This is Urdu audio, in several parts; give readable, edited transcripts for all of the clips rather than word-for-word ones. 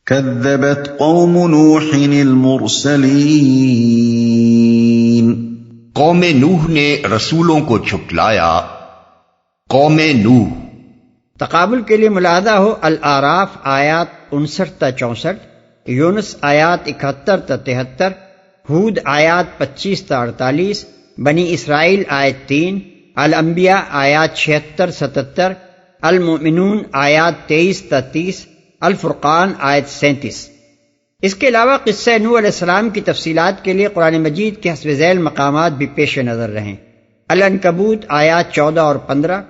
كذبت قوم نوح المرسلين. قوم نوح نے رسولوں کو جھٹلایا. قوم نوح تقابل کے لیے ملاحظہ ہو الاعراف آیات 59 تا 64، یونس آیات 71 تا 73، ہود آیات 25 تا 48، بنی اسرائیل آیت 3، الانبیاء آیات 76 77، المؤمنون آیات 23 تا 30، الفرقان آیت 37۔ اس کے علاوہ قصہ نوح علیہ السلام کی تفصیلات کے لیے قرآن مجید کے حسب ذیل مقامات بھی پیش نظر رہیں۔ العنکبوت آیات 14 اور 15،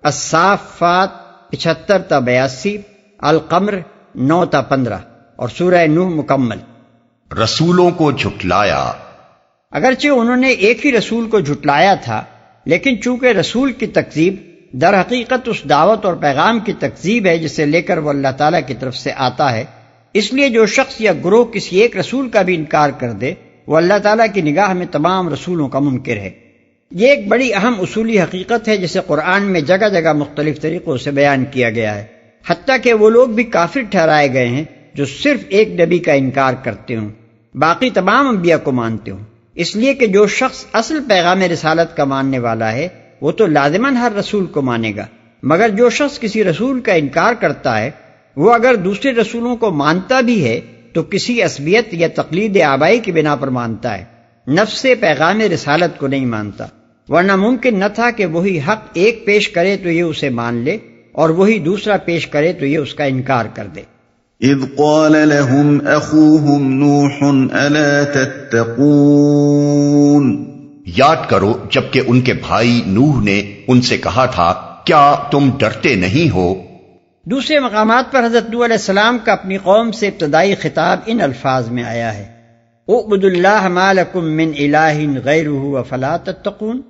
الصافات 75 تا 82، القمر 9 تا 15 اور سورہ نوح مکمل۔ رسولوں کو جھٹلایا۔ اگرچہ انہوں نے ایک ہی رسول کو جھٹلایا تھا، لیکن چونکہ رسول کی تکذیب در حقیقت اس دعوت اور پیغام کی تکذیب ہے جسے لے کر وہ اللہ تعالیٰ کی طرف سے آتا ہے، اس لیے جو شخص یا گروہ کسی ایک رسول کا بھی انکار کر دے وہ اللہ تعالیٰ کی نگاہ میں تمام رسولوں کا منکر ہے۔ یہ ایک بڑی اہم اصولی حقیقت ہے جسے قرآن میں جگہ جگہ مختلف طریقوں سے بیان کیا گیا ہے، حتیٰ کہ وہ لوگ بھی کافر ٹھہرائے گئے ہیں جو صرف ایک نبی کا انکار کرتے ہوں، باقی تمام انبیاء کو مانتے ہوں۔ اس لیے کہ جو شخص اصل پیغام رسالت کا ماننے والا ہے وہ تو لازماً ہر رسول کو مانے گا، مگر جو شخص کسی رسول کا انکار کرتا ہے وہ اگر دوسرے رسولوں کو مانتا بھی ہے تو کسی عصبیت یا تقلید آبائی کی بنا پر مانتا ہے، نفس پیغام رسالت کو نہیں مانتا، ورنہ ممکن نہ تھا کہ وہی حق ایک پیش کرے تو یہ اسے مان لے اور وہی دوسرا پیش کرے تو یہ اس کا انکار کر دے۔ اذ قال لهم اخوهم نوح الا تتقون. یاد کرو جبکہ ان کے بھائی نوح نے ان سے کہا تھا کیا تم ڈرتے نہیں ہو؟ دوسرے مقامات پر حضرت نوح علیہ السلام کا اپنی قوم سے ابتدائی خطاب ان الفاظ میں آیا ہے: اعبدوا اللہ ما لکم من الہ غیرہ افلا تتقون،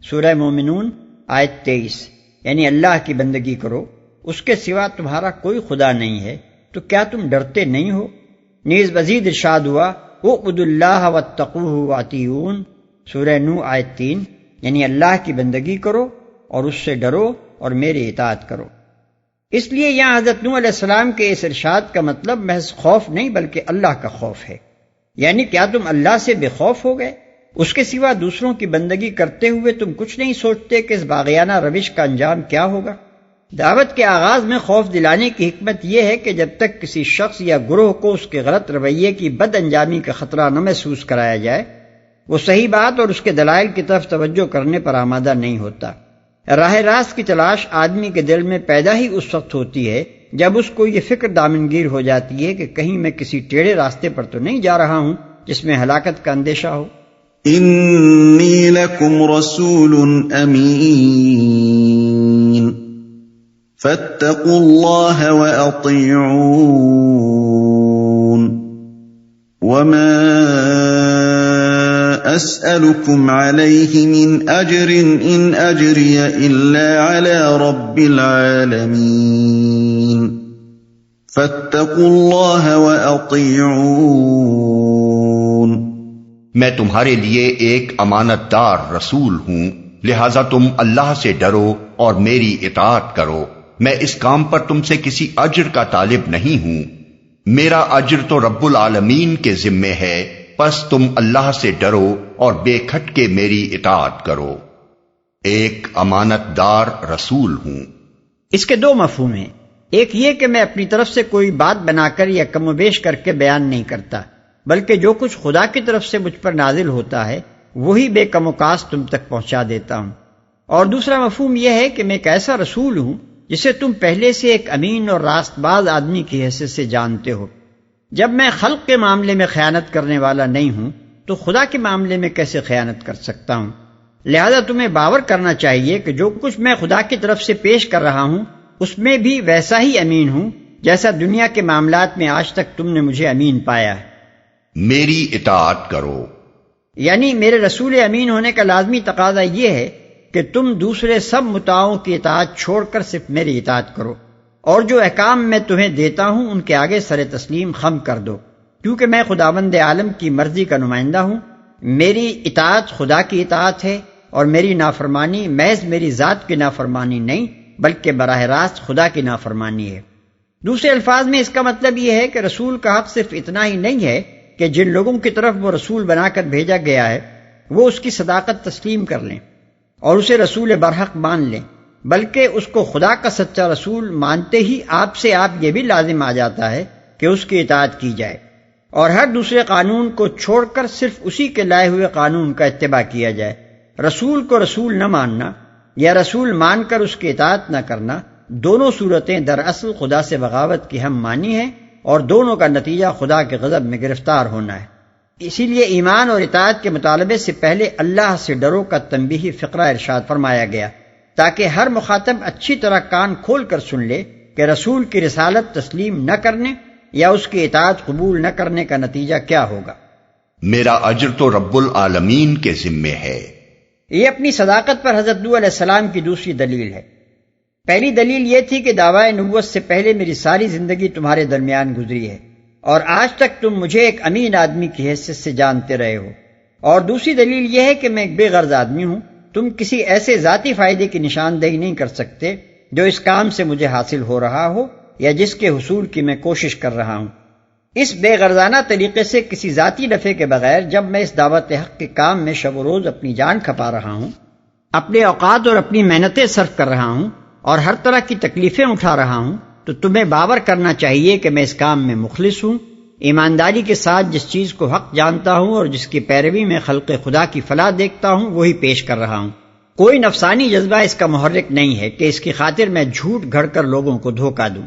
سورہ مومنون آیت 23، یعنی اللہ کی بندگی کرو، اس کے سوا تمہارا کوئی خدا نہیں ہے تو کیا تم ڈرتے نہیں ہو؟ نیز مزید ارشاد ہوا اعبدوا اللہ واتقوہ واطیعون، سورہ نوح آیت 3، یعنی اللہ کی بندگی کرو اور اس سے ڈرو اور میری اطاعت کرو۔ اس لیے یہاں حضرت نوح علیہ السلام کے اس ارشاد کا مطلب محض خوف نہیں بلکہ اللہ کا خوف ہے، یعنی کیا تم اللہ سے بے خوف ہو گئے؟ اس کے سوا دوسروں کی بندگی کرتے ہوئے تم کچھ نہیں سوچتے کہ اس باغیانہ روش کا انجام کیا ہوگا؟ دعوت کے آغاز میں خوف دلانے کی حکمت یہ ہے کہ جب تک کسی شخص یا گروہ کو اس کے غلط رویے کی بد انجامی کا خطرہ نہ محسوس کرایا جائے وہ صحیح بات اور اس کے دلائل کی طرف توجہ کرنے پر آمادہ نہیں ہوتا۔ راہ راست کی تلاش آدمی کے دل میں پیدا ہی اس وقت ہوتی ہے جب اس کو یہ فکر دامنگیر ہو جاتی ہے کہ کہیں میں کسی ٹیڑھے راستے پر تو نہیں جا رہا ہوں جس میں ہلاکت کا اندیشہ ہو۔ انی لکم رسول امین فاتقوا اللہ واطیعون وما اسألكم عليه من اجر ان اجری الا على رب العالمین فاتقوا اللہ واطیعون. میں تمہارے لیے ایک امانت دار رسول ہوں، لہذا تم اللہ سے ڈرو اور میری اطاعت کرو۔ میں اس کام پر تم سے کسی اجر کا طالب نہیں ہوں، میرا اجر تو رب العالمین کے ذمے ہے، پس تم اللہ سے ڈرو اور بے کھٹ کے میری اطاعت کرو۔ ایک امانت دار رسول ہوں۔ اس کے دو مفہوم ہیں، ایک یہ کہ میں اپنی طرف سے کوئی بات بنا کر یا کم و بیش کر کے بیان نہیں کرتا، بلکہ جو کچھ خدا کی طرف سے مجھ پر نازل ہوتا ہے وہی بے کم و کاس تم تک پہنچا دیتا ہوں۔ اور دوسرا مفہوم یہ ہے کہ میں ایک ایسا رسول ہوں جسے تم پہلے سے ایک امین اور راست باز آدمی کی حیثیت سے جانتے ہو۔ جب میں خلق کے معاملے میں خیانت کرنے والا نہیں ہوں تو خدا کے معاملے میں کیسے خیانت کر سکتا ہوں؟ لہذا تمہیں باور کرنا چاہیے کہ جو کچھ میں خدا کی طرف سے پیش کر رہا ہوں اس میں بھی ویسا ہی امین ہوں جیسا دنیا کے معاملات میں آج تک تم نے مجھے امین پایا ہے۔ میری اطاعت کرو، یعنی میرے رسول امین ہونے کا لازمی تقاضا یہ ہے کہ تم دوسرے سب متاعوں کی اطاعت چھوڑ کر صرف میری اطاعت کرو، اور جو احکام میں تمہیں دیتا ہوں ان کے آگے سر تسلیم خم کر دو، کیونکہ میں خداوند عالم کی مرضی کا نمائندہ ہوں۔ میری اطاعت خدا کی اطاعت ہے اور میری نافرمانی محض میری ذات کی نافرمانی نہیں بلکہ براہ راست خدا کی نافرمانی ہے۔ دوسرے الفاظ میں اس کا مطلب یہ ہے کہ رسول کا حق صرف اتنا ہی نہیں ہے کہ جن لوگوں کی طرف وہ رسول بنا کر بھیجا گیا ہے وہ اس کی صداقت تسلیم کر لیں اور اسے رسول برحق مان لیں، بلکہ اس کو خدا کا سچا رسول مانتے ہی آپ سے یہ بھی لازم آ جاتا ہے کہ اس کی اطاعت کی جائے اور ہر دوسرے قانون کو چھوڑ کر صرف اسی کے لائے ہوئے قانون کا اتباع کیا جائے۔ رسول کو رسول نہ ماننا یا رسول مان کر اس کی اطاعت نہ کرنا، دونوں صورتیں دراصل خدا سے بغاوت کی ہم مانی ہیں اور دونوں کا نتیجہ خدا کے غضب میں گرفتار ہونا ہے۔ اسی لیے ایمان اور اطاعت کے مطالبے سے پہلے اللہ سے ڈرو کا تنبیہی فقرہ ارشاد فرمایا گیا تاکہ ہر مخاطب اچھی طرح کان کھول کر سن لے کہ رسول کی رسالت تسلیم نہ کرنے یا اس کی اطاعت قبول نہ کرنے کا نتیجہ کیا ہوگا۔ میرا اجر تو رب العالمین کے ذمے ہے۔ یہ اپنی صداقت پر حضرت نوح علیہ السلام کی دوسری دلیل ہے۔ پہلی دلیل یہ تھی کہ دعویٰ نبوت سے پہلے میری ساری زندگی تمہارے درمیان گزری ہے اور آج تک تم مجھے ایک امین آدمی کی حیثیت سے جانتے رہے ہو، اور دوسری دلیل یہ ہے کہ میں ایک بے غرض آدمی ہوں، تم کسی ایسے ذاتی فائدے کی نشاندہی نہیں کر سکتے جو اس کام سے مجھے حاصل ہو رہا ہو یا جس کے حصول کی میں کوشش کر رہا ہوں۔ اس بے غرضانہ طریقے سے کسی ذاتی نفع کے بغیر جب میں اس دعوت حق کے کام میں شب و روز اپنی جان کھپا رہا ہوں، اپنے اوقات اور اپنی محنتیں صرف کر رہا ہوں اور ہر طرح کی تکلیفیں اٹھا رہا ہوں، تو تمہیں باور کرنا چاہیے کہ میں اس کام میں مخلص ہوں، ایمانداری کے ساتھ جس چیز کو حق جانتا ہوں اور جس کی پیروی میں خلق خدا کی فلاح دیکھتا ہوں وہی پیش کر رہا ہوں۔ کوئی نفسانی جذبہ اس کا محرک نہیں ہے کہ اس کی خاطر میں جھوٹ گھڑ کر لوگوں کو دھوکہ دوں۔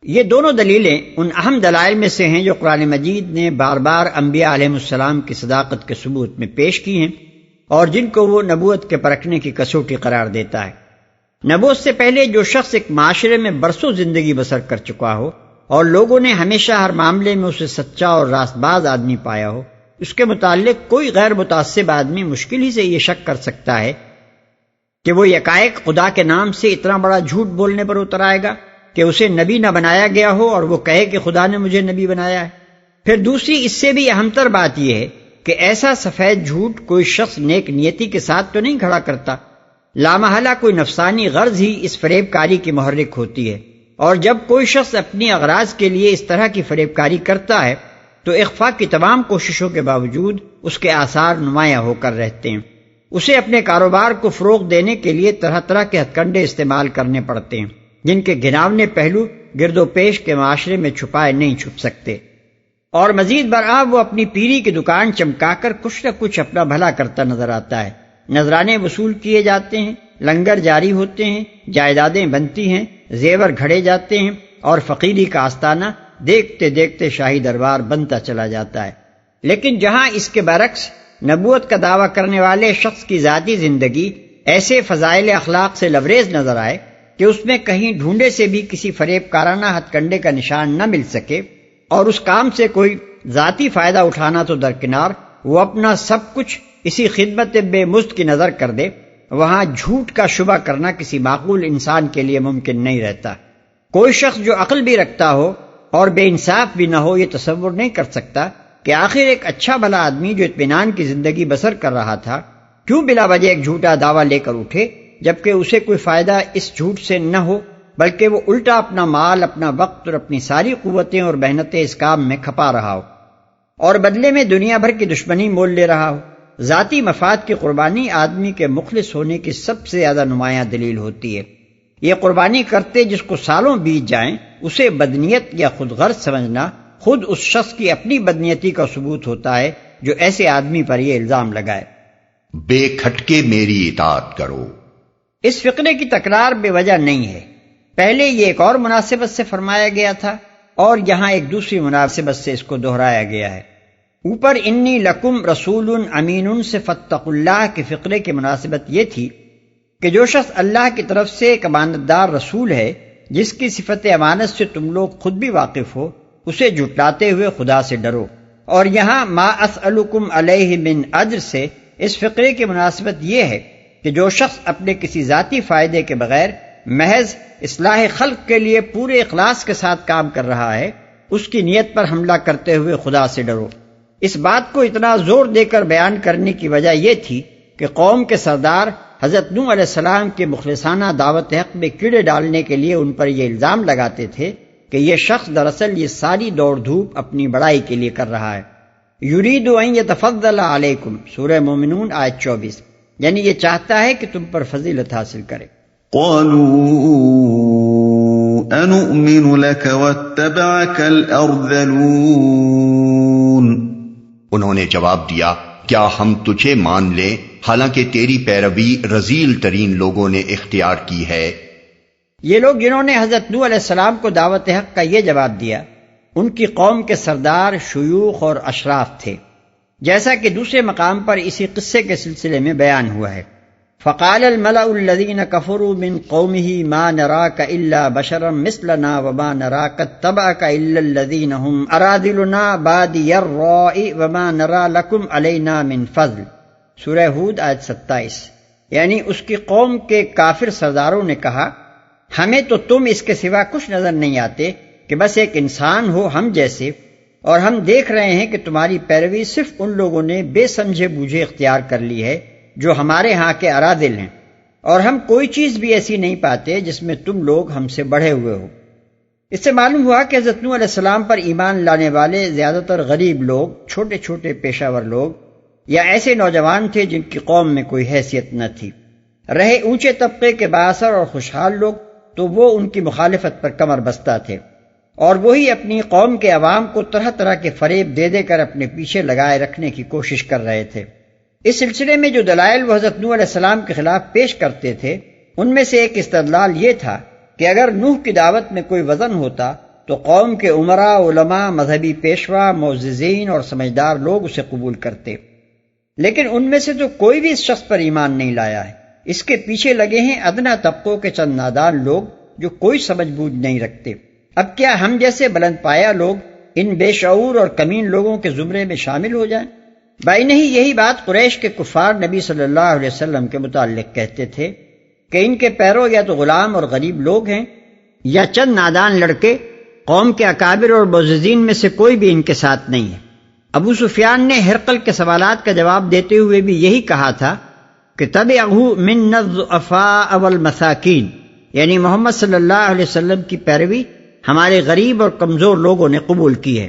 یہ دونوں دلیلیں ان اہم دلائل میں سے ہیں جو قرآن مجید نے بار بار انبیاء علیہ السلام کی صداقت کے ثبوت میں پیش کی ہیں اور جن کو وہ نبوت کے پرکھنے کی کسوٹی قرار دیتا ہے۔ نبوت سے پہلے جو شخص ایک معاشرے میں برسوں زندگی بسر کر چکا ہو اور لوگوں نے ہمیشہ ہر معاملے میں اسے سچا اور راست باز آدمی پایا ہو، اس کے متعلق کوئی غیر متعصب آدمی مشکل ہی سے یہ شک کر سکتا ہے کہ وہ یکایک خدا کے نام سے اتنا بڑا جھوٹ بولنے پر اتر آئے گا کہ اسے نبی نہ بنایا گیا ہو اور وہ کہے کہ خدا نے مجھے نبی بنایا ہے۔ پھر دوسری اس سے بھی اہم تر بات یہ ہے کہ ایسا سفید جھوٹ کوئی شخص نیک نیتی کے ساتھ تو نہیں کھڑا کرتا، لامحالہ کوئی نفسانی غرض ہی اس فریب کاری کی محرک ہوتی ہے، اور جب کوئی شخص اپنی اغراض کے لیے اس طرح کی فریب کاری کرتا ہے تو اخفاء کی تمام کوششوں کے باوجود اس کے آثار نمایاں ہو کر رہتے ہیں۔ اسے اپنے کاروبار کو فروغ دینے کے لیے طرح طرح کے ہتھ کنڈے استعمال کرنے پڑتے ہیں جن کے گھناونے پہلو گرد و پیش کے معاشرے میں چھپائے نہیں چھپ سکتے، اور مزید برآں وہ اپنی پیری کی دکان چمکا کر کچھ نہ کچھ اپنا بھلا کرتا نظر آتا ہے۔ نذرانے وصول کیے جاتے ہیں، لنگر جاری ہوتے ہیں، جائیدادیں بنتی ہیں، زیور گھڑے جاتے ہیں اور فقیری کا آستانہ دیکھتے دیکھتے شاہی دربار بنتا چلا جاتا ہے۔ لیکن جہاں اس کے برعکس نبوت کا دعویٰ کرنے والے شخص کی ذاتی زندگی ایسے فضائل اخلاق سے لبریز نظر آئے کہ اس میں کہیں ڈھونڈے سے بھی کسی فریب کارانہ ہتھ کنڈے کا نشان نہ مل سکے اور اس کام سے کوئی ذاتی فائدہ اٹھانا تو درکنار، وہ اپنا سب کچھ اسی خدمت بے مزد کی نظر کر دے، وہاں جھوٹ کا شبہ کرنا کسی معقول انسان کے لیے ممکن نہیں رہتا۔ کوئی شخص جو عقل بھی رکھتا ہو اور بے انصاف بھی نہ ہو یہ تصور نہیں کر سکتا کہ آخر ایک اچھا بھلا آدمی جو اطمینان کی زندگی بسر کر رہا تھا کیوں بلا وجہ ایک جھوٹا دعویٰ لے کر اٹھے، جبکہ اسے کوئی فائدہ اس جھوٹ سے نہ ہو، بلکہ وہ الٹا اپنا مال، اپنا وقت اور اپنی ساری قوتیں اور محنتیں اس کام میں کھپا رہا ہو اور بدلے میں دنیا بھر کی دشمنی مول لے رہا ہو۔ ذاتی مفاد کی قربانی آدمی کے مخلص ہونے کی سب سے زیادہ نمایاں دلیل ہوتی ہے۔ یہ قربانی کرتے جس کو سالوں بیت جائیں اسے بدنیت یا خود غرض سمجھنا خود اس شخص کی اپنی بدنیتی کا ثبوت ہوتا ہے جو ایسے آدمی پر یہ الزام لگائے۔ بے کھٹکے میری اطاعت کرو۔ اس فقرے کی تکرار بے وجہ نہیں ہے، پہلے یہ ایک اور مناسبت سے فرمایا گیا تھا اور یہاں ایک دوسری مناسبت سے اس کو دہرایا گیا ہے۔ اوپر انی لکم رسول امین سے فاتقوا اللہ کے فقرے کی مناسبت یہ تھی کہ جو شخص اللہ کی طرف سے ایک امانت دار رسول ہے جس کی صفت امانت سے تم لوگ خود بھی واقف ہو، اسے جھٹلاتے ہوئے خدا سے ڈرو۔ اور یہاں ما اسألکم علیہ من اجر سے اس فقرے کی مناسبت یہ ہے کہ جو شخص اپنے کسی ذاتی فائدے کے بغیر محض اصلاح خلق کے لیے پورے اخلاص کے ساتھ کام کر رہا ہے، اس کی نیت پر حملہ کرتے ہوئے خدا سے ڈرو۔ اس بات کو اتنا زور دے کر بیان کرنے کی وجہ یہ تھی کہ قوم کے سردار حضرت نوح علیہ السلام کے مخلصانہ دعوت حق میں کیڑے ڈالنے کے لیے ان پر یہ الزام لگاتے تھے کہ یہ شخص دراصل یہ ساری دوڑ دھوپ اپنی بڑائی کے لیے کر رہا ہے۔ یرید ان یتفضل علیکم، سورہ مومنون آیت 24، یعنی یہ چاہتا ہے کہ تم پر فضیلت حاصل کرے۔ قالوا انؤمن لك واتبعك الارذلون، انہوں نے جواب دیا کیا ہم تجھے مان لیں حالانکہ تیری پیروی رذیل ترین لوگوں نے اختیار کی ہے۔ یہ لوگ جنہوں نے حضرت نوح علیہ السلام کو دعوت حق کا یہ جواب دیا، ان کی قوم کے سردار شیوخ اور اشراف تھے، جیسا کہ دوسرے مقام پر اسی قصے کے سلسلے میں بیان ہوا ہے۔ فقال الملأ الذين كفروا من قومه ما نراك الا بشرا مثلنا وما نراك اتبعك الا الذين هم اراذلنا بادي الرأي وما نرى لكم علينا من فضل، سورہ ہود آیت 27۔ یعنی اس کی قوم کے کافر سرداروں نے کہا ہمیں تو تم اس کے سوا کچھ نظر نہیں آتے کہ بس ایک انسان ہو ہم جیسے، اور ہم دیکھ رہے ہیں کہ تمہاری پیروی صرف ان لوگوں نے بے سمجھے بوجھے اختیار کر لی ہے جو ہمارے ہاں کے اراذل ہیں، اور ہم کوئی چیز بھی ایسی نہیں پاتے جس میں تم لوگ ہم سے بڑھے ہوئے ہو۔ اس سے معلوم ہوا کہ حضرت نوح علیہ السلام پر ایمان لانے والے زیادہ تر غریب لوگ، چھوٹے چھوٹے پیشہ ور لوگ، یا ایسے نوجوان تھے جن کی قوم میں کوئی حیثیت نہ تھی۔ رہے اونچے طبقے کے بااثر اور خوشحال لوگ تو وہ ان کی مخالفت پر کمر بستہ تھے، اور وہی اپنی قوم کے عوام کو طرح طرح کے فریب دے دے کر اپنے پیچھے لگائے رکھنے کی کوشش کر رہے تھے۔ اس سلسلے میں جو دلائل وہ حضرت نوح علیہ السلام کے خلاف پیش کرتے تھے، ان میں سے ایک استدلال یہ تھا کہ اگر نوح کی دعوت میں کوئی وزن ہوتا تو قوم کے عمراء، علماء، مذہبی پیشوا، معززین اور سمجھدار لوگ اسے قبول کرتے، لیکن ان میں سے تو کوئی بھی اس شخص پر ایمان نہیں لایا ہے۔ اس کے پیچھے لگے ہیں ادنا طبقوں کے چند نادان لوگ جو کوئی سمجھ بوجھ نہیں رکھتے۔ اب کیا ہم جیسے بلند پایا لوگ ان بے شعور اور کمین لوگوں کے زمرے میں شامل ہو جائیں؟ بھائی نہیں، یہی بات قریش کے کفار نبی صلی اللہ علیہ وسلم کے متعلق کہتے تھے کہ ان کے پیرو یا تو غلام اور غریب لوگ ہیں یا چند نادان لڑکے، قوم کے اکابر اور معززین میں سے کوئی بھی ان کے ساتھ نہیں ہے۔ ابو سفیان نے ہرقل کے سوالات کا جواب دیتے ہوئے بھی یہی کہا تھا کہ تبعہ منا الضعفاء والمساکین، یعنی محمد صلی اللہ علیہ وسلم کی پیروی ہمارے غریب اور کمزور لوگوں نے قبول کی ہے۔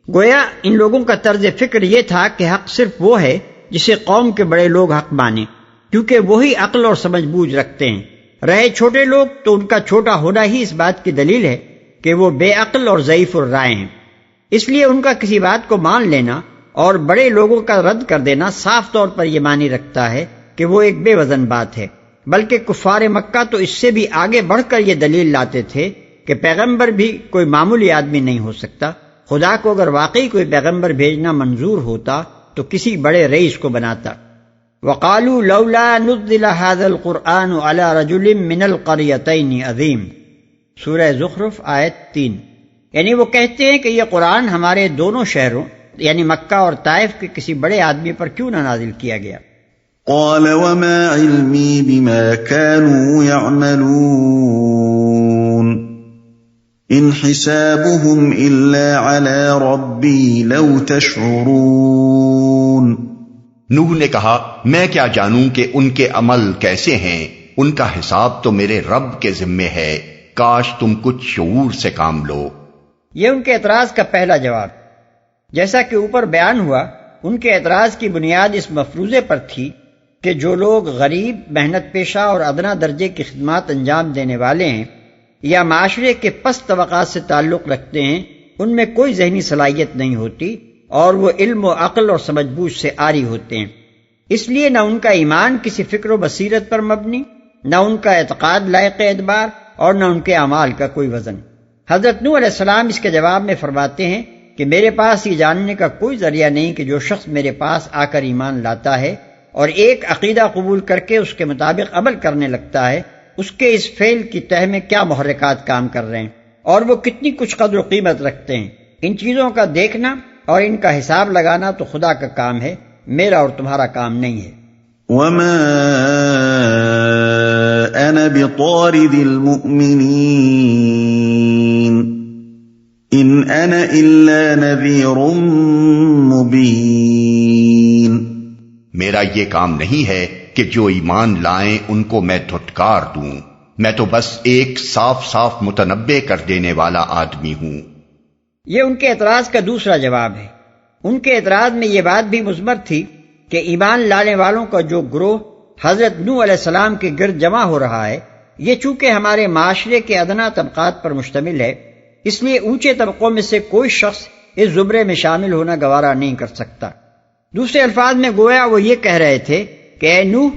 گویا ان لوگوں کا طرز فکر یہ تھا کہ حق صرف وہ ہے جسے قوم کے بڑے لوگ حق مانیں، کیونکہ وہی عقل اور سمجھ بوجھ رکھتے ہیں۔ رہے چھوٹے لوگ تو ان کا چھوٹا ہونا ہی اس بات کی دلیل ہے کہ وہ بے عقل اور ضعیف الرائے ہیں۔ اس لیے ان کا کسی بات کو مان لینا اور بڑے لوگوں کا رد کر دینا صاف طور پر یہ معنی رکھتا ہے کہ وہ ایک بے وزن بات ہے، بلکہ کفار مکہ تو اس سے بھی آگے بڑھ کر یہ دلیل لاتے تھے کہ پیغمبر بھی کوئی معمولی آدمی نہیں ہو سکتا۔ خدا کو اگر واقعی کوئی پیغمبر بھیجنا منظور ہوتا تو کسی بڑے رئیس کو بناتا۔ وقالوا لولا نزل هذا القرآن على رجل من القريتين عظیم، سورہ زخرف آیت 3۔ یعنی وہ کہتے ہیں کہ یہ قرآن ہمارے دونوں شہروں یعنی مکہ اور طائف کے کسی بڑے آدمی پر کیوں نہ نازل کیا گیا۔ قال وما علمي بما كانوا يعملون ان حسابهم الا على ربي لو تشعرون۔ نوح نے کہا میں کیا جانوں کہ ان کے عمل کیسے ہیں، ان کا حساب تو میرے رب کے ذمے ہے، کاش تم کچھ شعور سے کام لو۔ یہ ان کے اعتراض کا پہلا جواب۔ جیسا کہ اوپر بیان ہوا، ان کے اعتراض کی بنیاد اس مفروضے پر تھی کہ جو لوگ غریب، محنت پیشہ اور ادنا درجے کی خدمات انجام دینے والے ہیں یا معاشرے کے پست طبقات سے تعلق رکھتے ہیں، ان میں کوئی ذہنی صلاحیت نہیں ہوتی اور وہ علم و عقل اور سمجھ بوجھ سے عاری ہوتے ہیں۔ اس لیے نہ ان کا ایمان کسی فکر و بصیرت پر مبنی، نہ ان کا اعتقاد لائق اعتبار اور نہ ان کے اعمال کا کوئی وزن۔ حضرت نوح علیہ السلام اس کے جواب میں فرماتے ہیں کہ میرے پاس یہ جاننے کا کوئی ذریعہ نہیں کہ جو شخص میرے پاس آ کر ایمان لاتا ہے اور ایک عقیدہ قبول کر کے اس کے مطابق عمل کرنے لگتا ہے، اس کے اس فعل کی تہ میں کیا محرکات کام کر رہے ہیں اور وہ کتنی کچھ قدر و قیمت رکھتے ہیں۔ ان چیزوں کا دیکھنا اور ان کا حساب لگانا تو خدا کا کام ہے، میرا اور تمہارا کام نہیں ہے۔ وما انا بطارد المؤمنین ان انا الا نذیر مبین۔ میرا یہ کام نہیں ہے کہ جو ایمان لائیں ان کو میں دھٹکار دوں، میں تو بس ایک صاف صاف متنبع کر دینے والا آدمی ہوں۔ یہ ان کے اعتراض کا دوسرا جواب ہے۔ ان کے اعتراض میں یہ بات بھی مضمر تھی کہ ایمان لانے والوں کا جو گروہ حضرت نوح علیہ السلام کے گرد جمع ہو رہا ہے، یہ چونکہ ہمارے معاشرے کے ادنا طبقات پر مشتمل ہے، اس لیے اونچے طبقوں میں سے کوئی شخص اس زمرے میں شامل ہونا گوارا نہیں کر سکتا۔ دوسرے الفاظ میں گویا وہ یہ کہہ رہے تھے کہ اے نوح،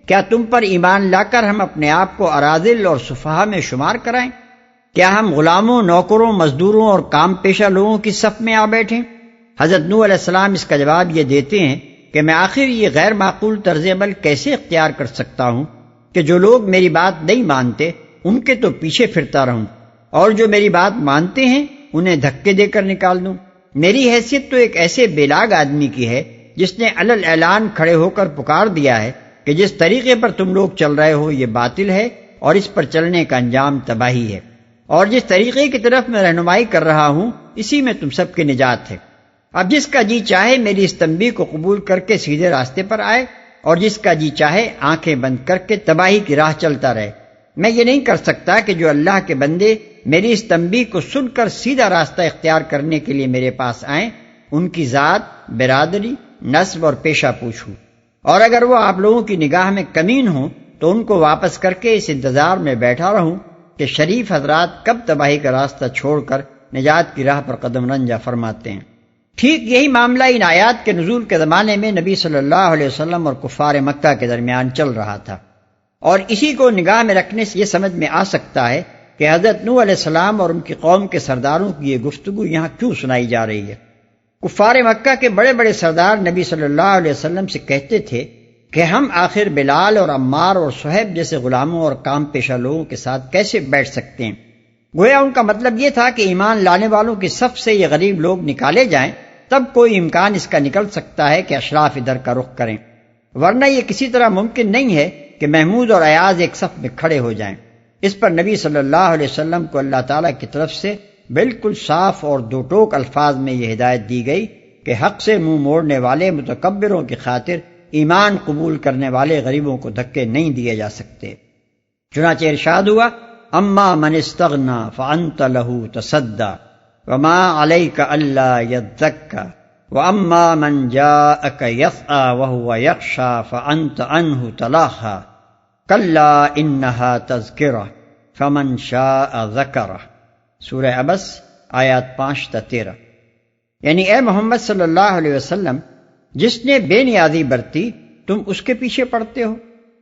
کیا تم پر ایمان لا کر ہم اپنے آپ کو اراذل اور سفہا میں شمار کرائیں؟ کیا ہم غلاموں، نوکروں، مزدوروں اور کام پیشہ لوگوں کی صف میں آ بیٹھیں؟ حضرت نوح علیہ السلام اس کا جواب یہ دیتے ہیں کہ میں آخر یہ غیر معقول طرز عمل کیسے اختیار کر سکتا ہوں کہ جو لوگ میری بات نہیں مانتے ان کے تو پیچھے پھرتا رہوں، اور جو میری بات مانتے ہیں انہیں دھکے دے کر نکال دوں۔ میری حیثیت تو ایک ایسے بیلاگ آدمی کی ہے جس نے علل اعلان کھڑے ہو کر پکار دیا ہے کہ جس طریقے پر تم لوگ چل رہے ہو یہ باطل ہے اور اس پر چلنے کا انجام تباہی ہے، اور جس طریقے کی طرف میں رہنمائی کر رہا ہوں اسی میں تم سب کی نجات ہے۔ اب جس کا جی چاہے میری اس تنبیہ کو قبول کر کے سیدھے راستے پر آئے، اور جس کا جی چاہے آنکھیں بند کر کے تباہی کی راہ چلتا رہے۔ میں یہ نہیں کر سکتا کہ جو اللہ کے بندے میری اس تنبیہ کو سن کر سیدھا راستہ اختیار کرنے کے لیے میرے پاس آئیں ان کی ذات، برادری، نسب اور پیشہ پوچھوں، اور اگر وہ آپ لوگوں کی نگاہ میں کمین ہوں تو ان کو واپس کر کے اس انتظار میں بیٹھا رہوں کہ شریف حضرات کب تباہی کا راستہ چھوڑ کر نجات کی راہ پر قدم رنجہ فرماتے ہیں۔ ٹھیک یہی معاملہ ان آیات کے نزول کے زمانے میں نبی صلی اللہ علیہ وسلم اور کفار مکہ کے درمیان چل رہا تھا، اور اسی کو نگاہ میں رکھنے سے یہ سمجھ میں آ سکتا ہے کہ حضرت نوح علیہ السلام اور ان کی قوم کے سرداروں کی یہ گفتگو یہاں کیوں سنائی جا رہی ہے۔ کفار مکہ کے بڑے بڑے سردار نبی صلی اللہ علیہ وسلم سے کہتے تھے کہ ہم آخر بلال اور عمار اور صہیب جیسے غلاموں اور کام پیشہ لوگوں کے ساتھ کیسے بیٹھ سکتے ہیں؟ گویا ان کا مطلب یہ تھا کہ ایمان لانے والوں کی صف سے یہ غریب لوگ نکالے جائیں تب کوئی امکان اس کا نکل سکتا ہے کہ اشراف ادھر کا رخ کریں، ورنہ یہ کسی طرح ممکن نہیں ہے کہ محمود اور ایاز ایک صف میں کھڑے ہو جائیں۔ اس پر نبی صلی اللہ علیہ وسلم کو اللہ تعالیٰ کی طرف سے بالکل صاف اور دو ٹوک الفاظ میں یہ ہدایت دی گئی کہ حق سے منہ موڑنے والے متکبروں کی خاطر ایمان قبول کرنے والے غریبوں کو دھکے نہیں دیے جا سکتے۔ چنانچہ ارشاد ہوا، اما من استغنا فانت له تصدى وما عليك الا يزكى واما من جاءك يسعى وهو يخشى فانت عنه تلاهى كلا انها تذكرة فمن شاء ذكره۔ سورہ عبس آیات 5 تا 13۔ یعنی اے محمد صلی اللہ علیہ وسلم، جس نے بے نیازی برتی تم اس کے پیچھے پڑتے ہو،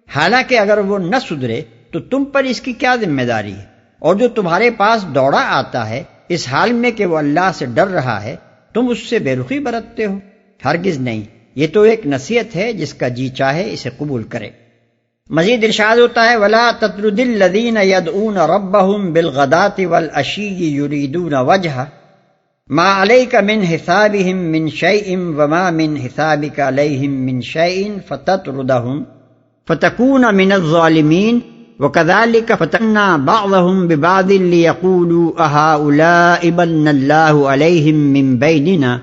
حالانکہ اگر وہ نہ سدھرے تو تم پر اس کی کیا ذمہ داری ہے؟ اور جو تمہارے پاس دوڑا آتا ہے اس حال میں کہ وہ اللہ سے ڈر رہا ہے، تم اس سے بے رخی برتتے ہو؟ ہرگز نہیں، یہ تو ایک نصیحت ہے، جس کا جی چاہے اسے قبول کرے۔ مزید ارشاد ہوتا ہے، وَلَا تَطْرُدِ الَّذِينَ يَدْعُونَ رَبَّهُمْ بِالْغَدَاةِ وَالْعَشِيِّ يُرِيدُونَ وَجْهَهُ مَا عَلَيْكَ مِنْ حِسَابِهِمْ مِنْ شَيْءٍ وَمَا مِنْ حِسَابِكَ عَلَيْهِمْ مِنْ شَيْءٍ فَتَطْرُدَهُمْ فَتَكُونَ مِنَ الظَّالِمِينَ وَكَذَلِكَ فَتَنَّا بَعْضَهُمْ بِبَعْضٍ لِيَقُولُوا أَهَؤُلَاءِ مَنَّ اللَّهُ عَلَيْهِمْ مِنْ بَيْنِنَا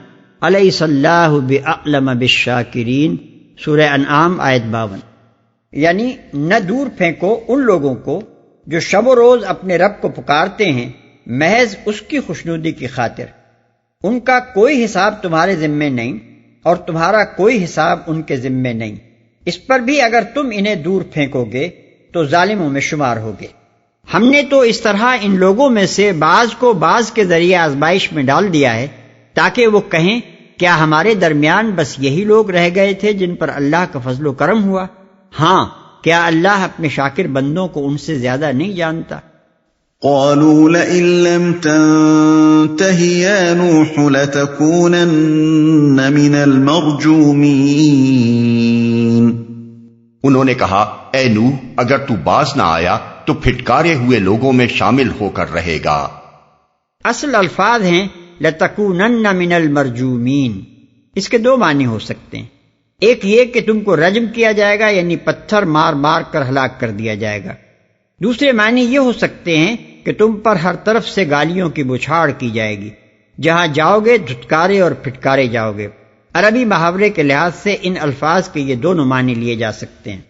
أَلَيْسَ اللَّهُ بِأَعْلَمَ بِالشَّاكِرِينَ۔ سورہ انعام آیت 52۔ یعنی نہ دور پھینکو ان لوگوں کو جو شب و روز اپنے رب کو پکارتے ہیں محض اس کی خوشنودی کی خاطر، ان کا کوئی حساب تمہارے ذمے نہیں اور تمہارا کوئی حساب ان کے ذمے نہیں۔ اس پر بھی اگر تم انہیں دور پھینکو گے تو ظالموں میں شمار ہوگے۔ ہم نے تو اس طرح ان لوگوں میں سے بعض کو بعض کے ذریعے آزمائش میں ڈال دیا ہے تاکہ وہ کہیں کیا ہمارے درمیان بس یہی لوگ رہ گئے تھے جن پر اللہ کا فضل و کرم ہوا؟ ہاں، کیا اللہ اپنے شاکر بندوں کو ان سے زیادہ نہیں جانتا؟ قالوا لئن لم تنته يا نوح لتكونن من المرجومين۔ انہوں نے کہا، اے نوح، اگر تو باز نہ آیا تو پھٹکارے ہوئے لوگوں میں شامل ہو کر رہے گا۔ اصل الفاظ ہیں لتکونن من المرجومین۔ اس کے دو معنی ہو سکتے ہیں، ایک یہ کہ تم کو رجم کیا جائے گا، یعنی پتھر مار مار کر ہلاک کر دیا جائے گا۔ دوسرے معنی یہ ہو سکتے ہیں کہ تم پر ہر طرف سے گالیوں کی بچھاڑ کی جائے گی، جہاں جاؤ گے دھتکارے اور پھٹکارے جاؤ گے۔ عربی محاورے کے لحاظ سے ان الفاظ کے یہ دونوں معنی لیے جا سکتے ہیں۔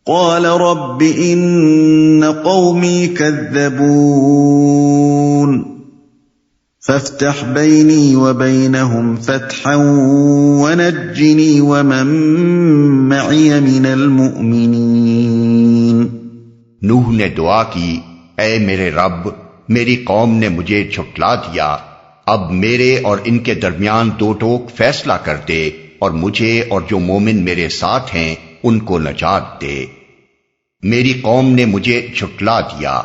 قال رب إن قومي كذبون فافتح بيني وبينهم فتحا ونجني ومن معي من المؤمنين۔ نوح نے دعا کی، اے میرے رب، میری قوم نے مجھے جھٹلا دیا، اب میرے اور ان کے درمیان دو ٹوک فیصلہ کر دے، اور مجھے اور جو مومن میرے ساتھ ہیں ان کو نجات دے، میری قوم نے مجھے جھٹلا دیا۔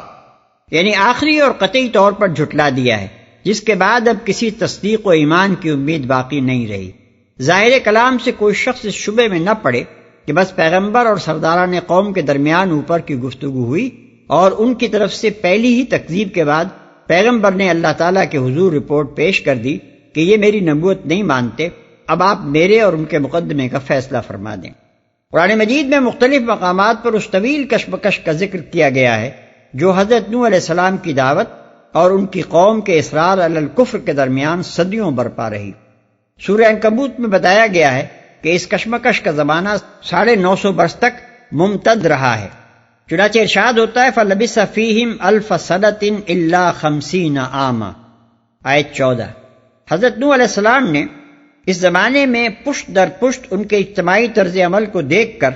یعنی آخری اور قطعی طور پر جھٹلا دیا ہے، جس کے بعد اب کسی تصدیق و ایمان کی امید باقی نہیں رہی۔ ظاہر کلام سے کوئی شخص اس شبے میں نہ پڑے کہ بس پیغمبر اور سرداران قوم کے درمیان اوپر کی گفتگو ہوئی اور ان کی طرف سے پہلی ہی تکذیب کے بعد پیغمبر نے اللہ تعالیٰ کے حضور رپورٹ پیش کر دی کہ یہ میری نبوت نہیں مانتے، اب آپ میرے اور ان کے مقدمے کا فیصلہ فرما دیں۔ قرآن مجید میں مختلف مقامات پر اس طویل کشمکش کا ذکر کیا گیا ہے جو حضرت نوح علیہ السلام کی دعوت اور ان کی قوم کے اصرار علی الکفر کے درمیان صدیوں برپا رہی۔ سورہ عنکبوت میں بتایا گیا ہے کہ اس کشمکش کا زمانہ 950 برس تک ممتد رہا ہے۔ چنانچہ ارشاد ہوتا ہے فَلَبِثَ فِيهِمْ أَلْفَ سَنَةٍ إِلَّا 50 عاما، آیت 14۔ حضرت نوح علیہ السلام نے اس زمانے میں پشت در پشت ان کے اجتماعی طرز عمل کو دیکھ کر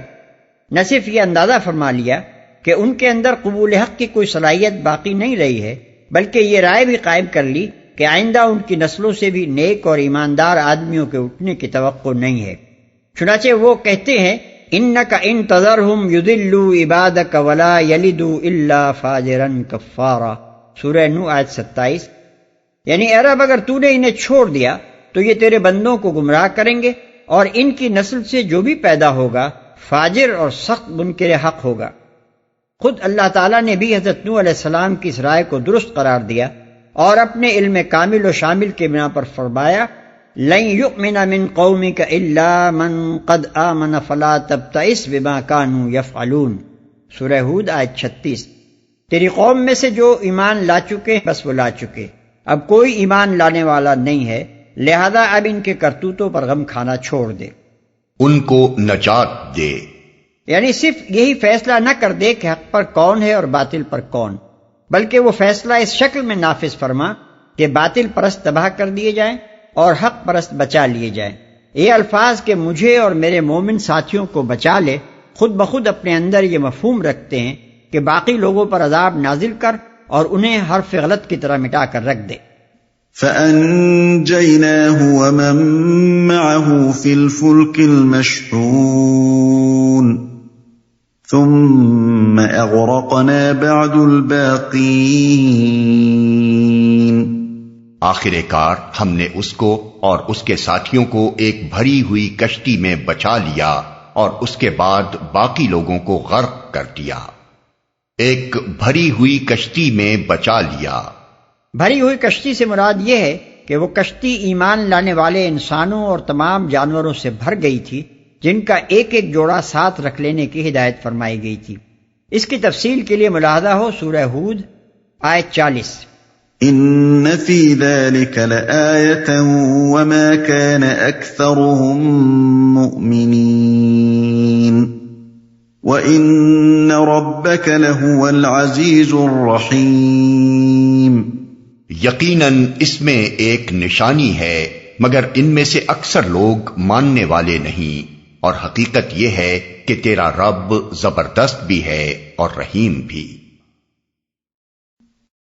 نہ صرف یہ اندازہ فرما لیا کہ ان کے اندر قبول حق کی کوئی صلاحیت باقی نہیں رہی ہے، بلکہ یہ رائے بھی قائم کر لی کہ آئندہ ان کی نسلوں سے بھی نیک اور ایماندار آدمیوں کے اٹھنے کی توقع نہیں ہے۔ چنانچہ وہ کہتے ہیں اِنَّكَ إِن تَذَرْهُمْ يُضِلُّوا عِبَادَكَ وَلَا يَلِدُوا إِلَّا فَاجِرًا كَفَّارًا، سورہ نوح آیت 27۔ یعنی اے رب اگر تو نے انہیں چھوڑ دیا تو یہ تیرے بندوں کو گمراہ کریں گے اور ان کی نسل سے جو بھی پیدا ہوگا فاجر اور سخت منکر حق ہوگا۔ خود اللہ تعالیٰ نے بھی حضرت نوح علیہ السلام کی اس رائے کو درست قرار دیا اور اپنے علم کامل و شامل کے بنا پر فرمایا لَن يُؤْمِنَ مِن قَوْمِكَ إِلَّا مَن قَدْ آمَنَ فَلَا تَبْتَئِسْ بِمَا كَانُوا يَفْعَلُونَ، سورہ ہود آیت 36۔ تیری قوم میں سے جو ایمان لا چکے بس وہ لا چکے، اب کوئی ایمان لانے والا نہیں ہے، لہذا اب ان کے کرتوتوں پر غم کھانا چھوڑ دے، ان کو نجات دے۔ یعنی صرف یہی فیصلہ نہ کر دے کہ حق پر کون ہے اور باطل پر کون، بلکہ وہ فیصلہ اس شکل میں نافذ فرما کہ باطل پرست تباہ کر دیے جائیں اور حق پرست بچا لیے جائیں۔ یہ الفاظ کہ مجھے اور میرے مومن ساتھیوں کو بچا لے خود بخود اپنے اندر یہ مفہوم رکھتے ہیں کہ باقی لوگوں پر عذاب نازل کر اور انہیں حرف غلط کی طرح مٹا کر رکھ دے۔ فَأَنجَيْنَاهُ وَمَن مَّعَهُ فِي الْفُلْكِ الْمَشْحُونِ ثُمَّ أَغْرَقْنَا بَعْدُ الْبَاقِينَ۔ آخر کار ہم نے اس کو اور اس کے ساتھیوں کو ایک بھری ہوئی کشتی میں بچا لیا اور اس کے بعد باقی لوگوں کو غرق کر دیا۔ ایک بھری ہوئی کشتی میں بچا لیا۔ بھری ہوئی کشتی سے مراد یہ ہے کہ وہ کشتی ایمان لانے والے انسانوں اور تمام جانوروں سے بھر گئی تھی جن کا ایک ایک جوڑا ساتھ رکھ لینے کی ہدایت فرمائی گئی تھی۔ اس کی تفصیل کے لیے ملاحظہ ہو سورہ ہود آیت 40۔ ان فی ذلک لآیۃ وما کان اکثرهم مؤمنین وان ربک لہو العزیز الرحیم۔ یقیناً اس میں ایک نشانی ہے مگر ان میں سے اکثر لوگ ماننے والے نہیں، اور حقیقت یہ ہے کہ تیرا رب زبردست بھی ہے اور رحیم بھی۔